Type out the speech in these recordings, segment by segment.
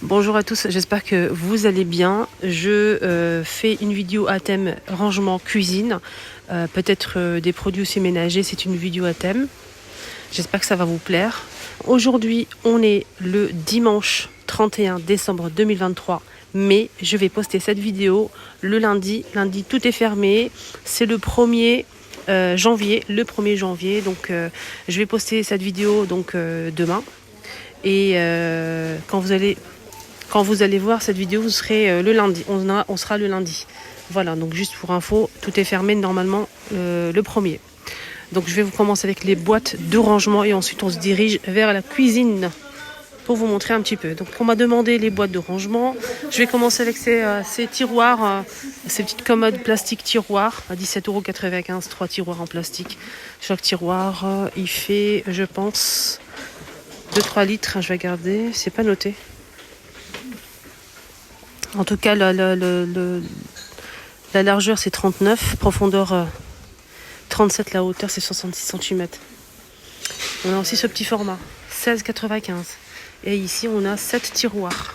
Bonjour à tous, j'espère que vous allez bien. Je fais une vidéo à thème rangement cuisine, peut-être des produits aussi ménagers, c'est une vidéo à thème. J'espère que ça va vous plaire. Aujourd'hui, on est le dimanche 31 décembre 2023, mais je vais poster cette vidéo le lundi. Lundi, tout est fermé, c'est le 1er janvier, donc je vais poster cette vidéo donc demain. Et quand vous allez voir cette vidéo, vous serez le lundi. On sera le lundi. Voilà, donc juste pour info, tout est fermé normalement le 1er. Donc je vais vous commencer avec les boîtes de rangement et ensuite on se dirige vers la cuisine pour vous montrer un petit peu. Donc on m'a demandé les boîtes de rangement. Je vais commencer avec ces tiroirs, ces petites commodes plastique tiroirs à 17,95 €, 3 tiroirs en plastique. Chaque tiroir, il fait, je pense, 2-3 litres. Je vais regarder, c'est pas noté. En tout cas, la largeur c'est 39, profondeur 37, la hauteur c'est 66 cm. On a aussi ce petit format, 16,95. Et ici on a 7 tiroirs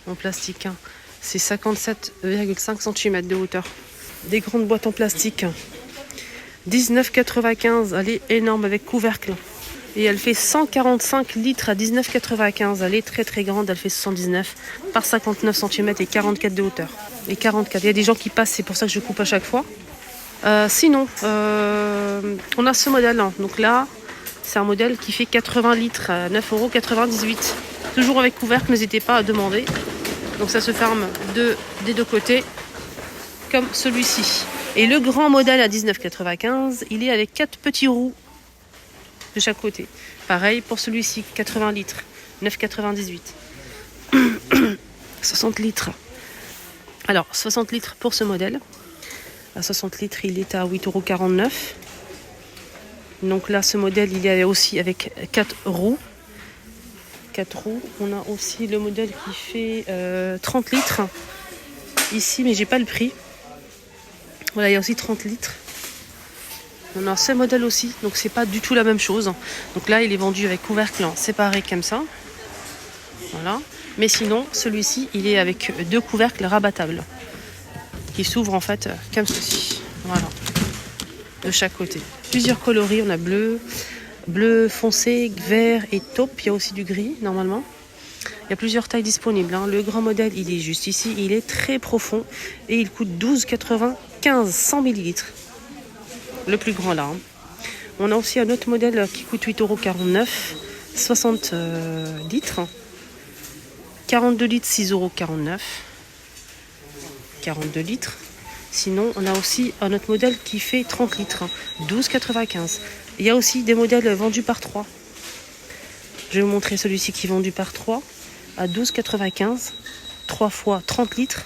en plastique. C'est 57,5 cm de hauteur. Des grandes boîtes en plastique, 19,95. Elle est énorme avec couvercle. Et elle fait 145 litres à 19,95. Elle est très très grande, elle fait 79 par 59 cm et 44 de hauteur. Et 44, il y a des gens qui passent, c'est pour ça que je coupe à chaque fois. Sinon, on a ce modèle. Donc là, c'est un modèle qui fait 80 litres à 9,98 €. Toujours avec couvercle, n'hésitez pas à demander. Donc ça se ferme des deux côtés, comme celui-ci. Et le grand modèle à 19,95, il est avec 4 petits roues de chaque côté. Pareil pour celui-ci, 80 litres, 9,98. 60 litres. Alors, 60 litres pour ce modèle. À 60 litres, il est à 8,49 €. Donc là, ce modèle, il est aussi avec 4 roues. 4 roues. On a aussi le modèle qui fait 30 litres. Ici, mais j'ai pas le prix. Voilà, il y a aussi 30 litres. On a ce modèle aussi, donc c'est pas du tout la même chose. Donc là, il est vendu avec couvercle séparé comme ça. Voilà. Mais sinon, celui-ci, il est avec 2 couvercles rabattables qui s'ouvrent en fait comme ceci. Voilà. De chaque côté. Plusieurs coloris, on a bleu foncé, vert et taupe. Il y a aussi du gris normalement. Il y a plusieurs tailles disponibles. Le grand modèle, il est juste ici. Il est très profond et il coûte 12,95 100 ml. Le plus grand là. On a aussi un autre modèle qui coûte 8,49 €, 60 litres. 42 litres, 6,49 €. 42 litres. Sinon, on a aussi un autre modèle qui fait 30 litres, 12,95 €. Il y a aussi des modèles vendus par 3. Je vais vous montrer celui-ci qui est vendu par 3 à 12,95 €. 3 fois 30 litres.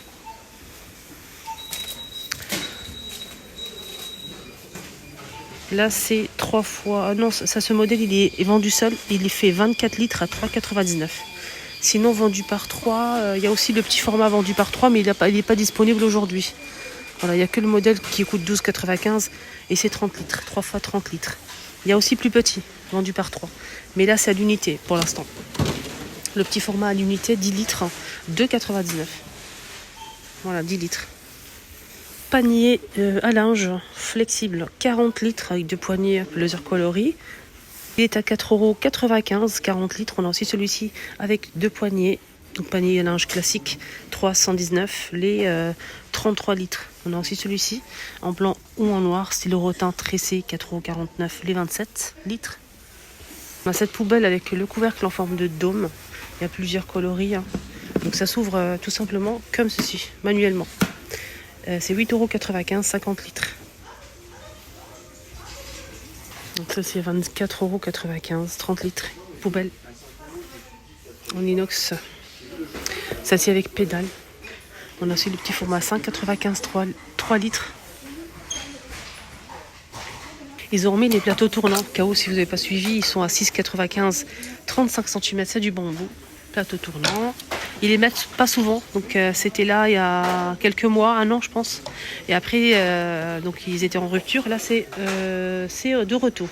Là, c'est 3 fois... Ah non, ça, ce modèle, il est vendu seul. Il fait 24 litres à 3,99 €. Sinon, vendu par 3, il y a aussi le petit format vendu par 3, mais il n'est pas disponible aujourd'hui. Voilà, il n'y a que le modèle qui coûte 12,95 € et c'est 30 litres. 3 fois 30 litres. Il y a aussi plus petit, vendu par 3. Mais là, c'est à l'unité pour l'instant. Le petit format à l'unité, 10 litres, 2,99 €. Voilà, 10 litres. Panier à linge flexible, 40 litres avec 2 poignées plusieurs coloris. Il est à 4,95 €, 40 litres. On a aussi celui-ci avec 2 poignées. Donc panier à linge classique, 319, les 33 litres. On a aussi celui-ci en blanc ou en noir, stylo rotin tressé, 4,49 €, les 27 litres. On a cette poubelle avec le couvercle en forme de dôme. Il y a plusieurs coloris. Donc ça s'ouvre tout simplement comme ceci, manuellement. C'est 8,95 €, 50 litres. Donc ça c'est 24,95 €, 30 litres. Poubelle en inox. Celle-ci avec pédale. On a aussi le petit format 5,95 €, 3 litres. Ils ont remis les plateaux tournants. Au cas où, si vous n'avez pas suivi, ils sont à 6,95 €, 35 cm. C'est du bambou. Plateau tournant. Ils les mettent pas souvent. Donc c'était là il y a quelques mois, 1 an je pense. Et après, donc ils étaient en rupture. Là, c'est de retour.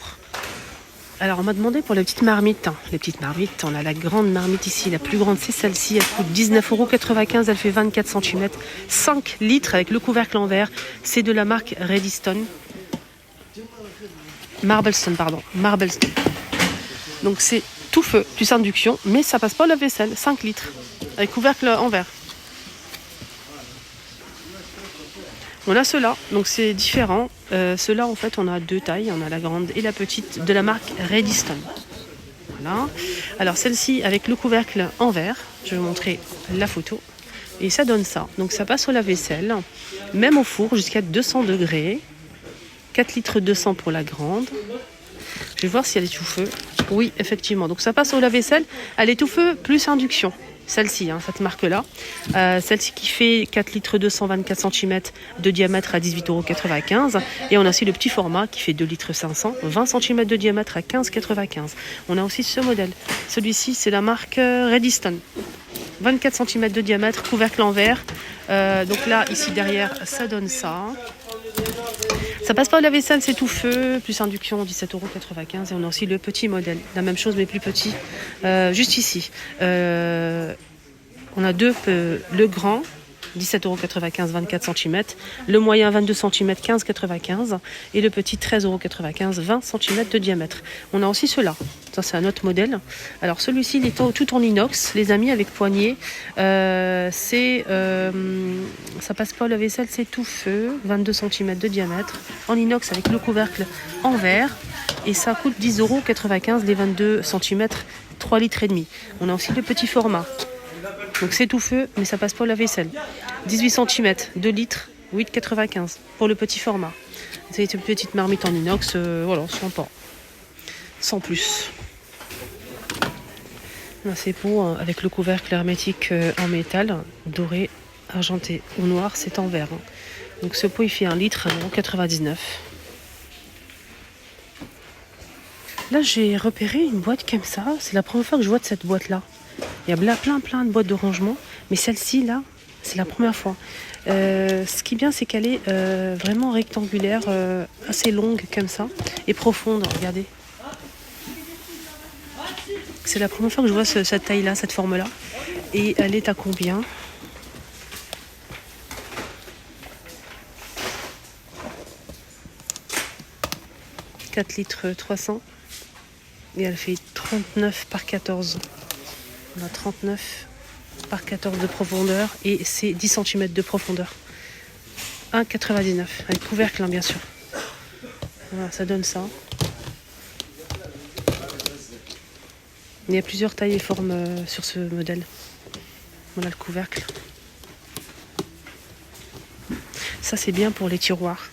Alors, on m'a demandé pour les petites marmites. Les petites marmites, on a la grande marmite ici. La plus grande, c'est celle-ci. Elle coûte 19,95 €. Elle fait 24 cm. 5 litres avec le couvercle en verre. C'est de la marque Redstone. Marblestone, pardon. Marblestone. Donc, c'est tout feu, plus induction. Mais ça passe pas au lave-vaisselle. 5 litres. Avec couvercle en verre. On a ceux-là, donc c'est différent. Ceux-là, en fait, on a 2 tailles. On a la grande et la petite de la marque Redstone. Voilà. Alors celle-ci avec le couvercle en verre. Je vais vous montrer la photo. Et ça donne ça. Donc ça passe au lave-vaisselle, même au four jusqu'à 200 degrés. 4 litres 200 pour la grande. Je vais voir si elle est tout feu. Oui, effectivement. Donc ça passe au lave-vaisselle. Elle est tout feu plus induction. Celle-ci, cette marque-là. Celle-ci qui fait 4 litres 224 cm de diamètre à 18,95 €. Et on a aussi le petit format qui fait 2 litres 500, 20 cm de diamètre à 15,95 €. On a aussi ce modèle. Celui-ci, c'est la marque Redstone. 24 cm de diamètre, couvercle en verre. Donc là, ici derrière, ça donne ça. Ça passe pas au lave-vaisselle, c'est tout feu, plus induction, 17,95 €. Et on a aussi le petit modèle, la même chose mais plus petit, juste ici. On a le grand, 17,95 €, 24 cm. Le moyen, 22 cm, 15,95 €. Et le petit, 13,95 €, 20 cm de diamètre. On a aussi ceux-là. Ça, c'est un autre modèle. Alors, celui-ci, il est tout en inox, les amis, avec poignée. Ça passe pas au lave-vaisselle, c'est tout feu. 22 cm de diamètre. En inox, avec le couvercle en verre. Et ça coûte 10,95 €, les 22 cm, 3 litres et demi. On a aussi le petit format. Donc c'est tout feu, mais ça passe pas au lave-vaisselle. 18 cm, 2 litres, 8,95 € pour le petit format. C'est une petite marmite en inox, voilà, sympa. Sans plus. Là, c'est pour avec le couvercle hermétique en métal, doré, argenté ou noir, c'est en verre. Donc ce pot, il fait 1 litre, 1,99 €. Là, j'ai repéré une boîte comme ça. C'est la première fois que je vois de cette boîte-là. Il y a plein de boîtes de rangement, mais celle-ci là, c'est la première fois. Ce qui est bien, c'est qu'elle est vraiment rectangulaire, assez longue comme ça, et profonde, regardez. C'est la première fois que je vois cette taille-là, cette forme-là. Et elle est à combien ? « 4 litres 300 » et elle fait 39 par 14. On a 39 par 14 de profondeur et c'est 10 cm de profondeur. 1,99 €, avec couvercle bien sûr. Voilà, ça donne ça. Il y a plusieurs tailles et formes sur ce modèle. Voilà le couvercle. Ça, c'est bien pour les tiroirs.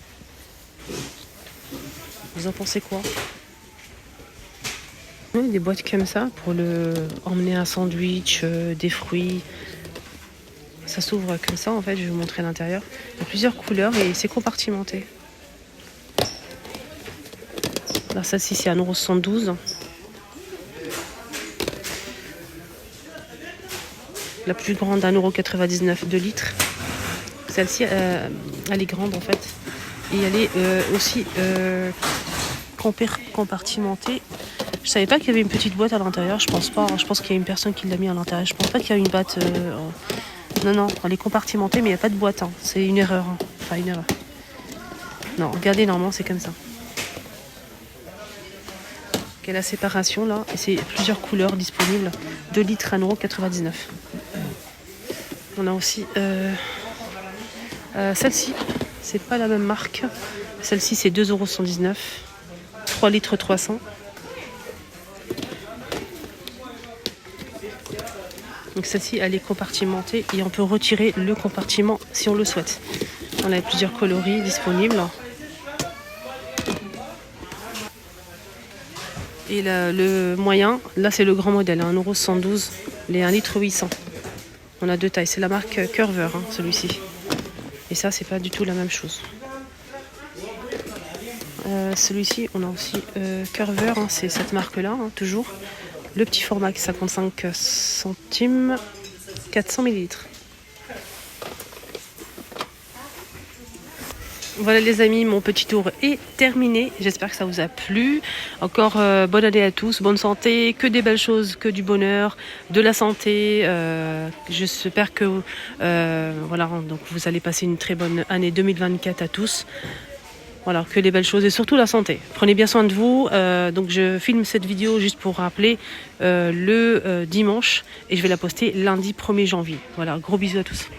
Vous en pensez quoi ? Oui, des boîtes comme ça pour emmener un sandwich, des fruits. Ça s'ouvre comme ça, en fait, je vais vous montrer l'intérieur. Il y a plusieurs couleurs et c'est compartimenté. Alors celle-ci, c'est 1,72 €. La plus grande, 1,99 €, 2 litres. Celle-ci, elle est grande, en fait. Et elle est aussi compartimentée. Je savais pas qu'il y avait une petite boîte à l'intérieur, je pense pas. Je pense qu'il y a une personne qui l'a mis à l'intérieur. Je pense pas qu'il y a une boîte. Non, elle est compartimentée, mais il n'y a pas de boîte. C'est une erreur. Enfin, une erreur. Non, regardez, normalement, c'est comme ça. Il y a la séparation là, et c'est plusieurs couleurs disponibles. 2 litres, 1,99 €. On a aussi celle-ci, c'est pas la même marque. Celle-ci, c'est 2,119 €. 3 litres 300. Donc celle-ci, elle est compartimentée et on peut retirer le compartiment si on le souhaite. On a plusieurs coloris disponibles. Et le moyen, là c'est le grand modèle, 1,112 €, les 1 litre 800. On a 2 tailles, c'est la marque Curver, celui-ci. Et ça, c'est pas du tout la même chose. Celui-ci, on a aussi Curver, c'est cette marque-là, toujours. Le petit format, 55 centimes, 400 ml. Voilà les amis, mon petit tour est terminé. J'espère que ça vous a plu. Encore bonne année à tous, bonne santé, que des belles choses, que du bonheur, de la santé. J'espère que voilà, donc vous allez passer une très bonne année 2024 à tous. Voilà, que les belles choses et surtout la santé. Prenez bien soin de vous. Donc je filme cette vidéo juste pour rappeler le dimanche et je vais la poster lundi 1er janvier. Voilà, gros bisous à tous.